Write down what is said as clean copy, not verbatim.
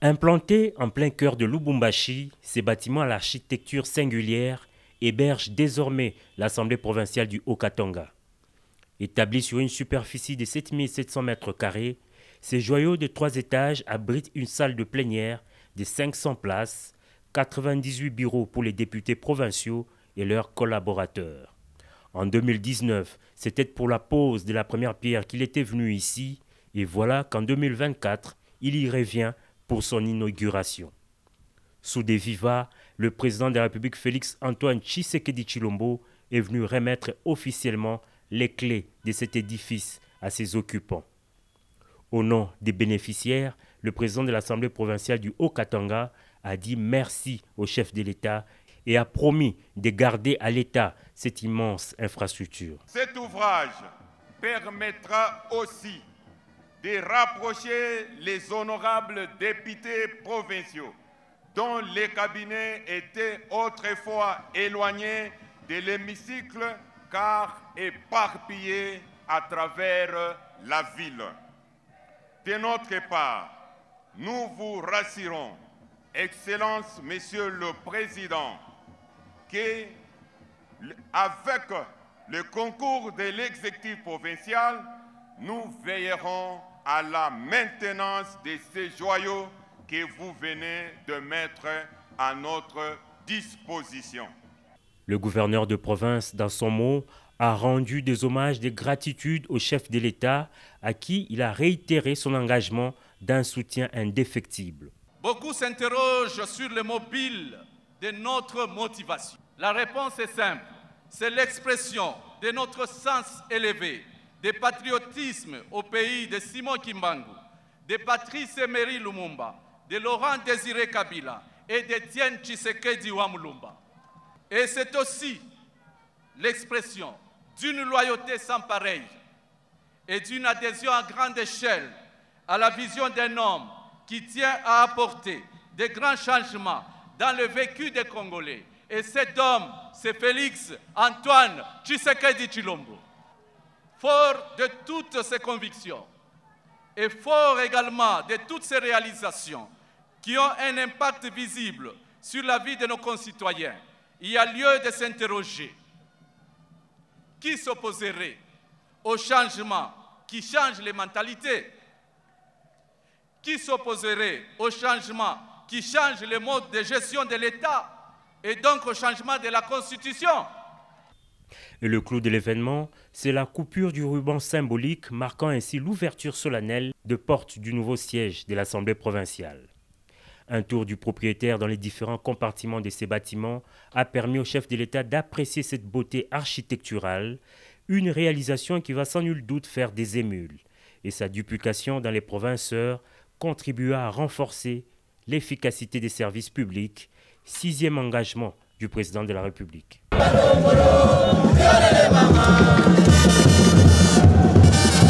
Implantés en plein cœur de Lubumbashi, ces bâtiments à l'architecture singulière hébergent désormais l'Assemblée provinciale du Haut-Katanga. Établis sur une superficie de 7700 m², ces joyaux de 3 étages abritent une salle de plénière de 500 places, 98 bureaux pour les députés provinciaux et leurs collaborateurs. En 2019, c'était pour la pose de la première pierre qu'il était venu ici, et voilà qu'en 2024, il y revient pour son inauguration. Sous des vivas, le président de la République Félix Antoine Tshisekedi Tshilombo est venu remettre officiellement les clés de cet édifice à ses occupants. Au nom des bénéficiaires, le président de l'Assemblée provinciale du Haut-Katanga a dit merci au chef de l'État et a promis de garder à l'État cette immense infrastructure. Cet ouvrage permettra aussi de rapprocher les honorables députés provinciaux dont les cabinets étaient autrefois éloignés de l'hémicycle car éparpillés à travers la ville. De notre part, nous vous rassurons, Excellence, Monsieur le Président, qu'avec le concours de l'exécutif provincial, nous veillerons à la maintenance de ces joyaux que vous venez de mettre à notre disposition. Le gouverneur de province, dans son mot, a rendu des hommages de gratitude au chef de l'État à qui il a réitéré son engagement d'un soutien indéfectible. Beaucoup s'interrogent sur le mobile de notre motivation. La réponse est simple, c'est l'expression de notre sens élevé, de patriotisme au pays de Simon Kimbangu, de Patrice Emery Lumumba, de Laurent Désiré Kabila et d'Étienne Tshisekedi Wamulumba. Et c'est aussi l'expression d'une loyauté sans pareille et d'une adhésion à grande échelle à la vision d'un homme qui tient à apporter de grands changements dans le vécu des Congolais. Et cet homme, c'est Félix Antoine Tshisekedi Tshilombo. Fort de toutes ses convictions et fort également de toutes ses réalisations qui ont un impact visible sur la vie de nos concitoyens, il y a lieu de s'interroger. Qui s'opposerait au changement qui change les mentalités? Qui s'opposerait au changement qui change le mode de gestion de l'État et donc au changement de la Constitution? Et le clou de l'événement, c'est la coupure du ruban symbolique marquant ainsi l'ouverture solennelle de portes du nouveau siège de l'Assemblée provinciale. Un tour du propriétaire dans les différents compartiments de ces bâtiments a permis au chef de l'État d'apprécier cette beauté architecturale, une réalisation qui va sans nul doute faire des émules. Et sa duplication dans les provinces sœurs contribua à renforcer l'efficacité des services publics, 6e engagement du président de la République.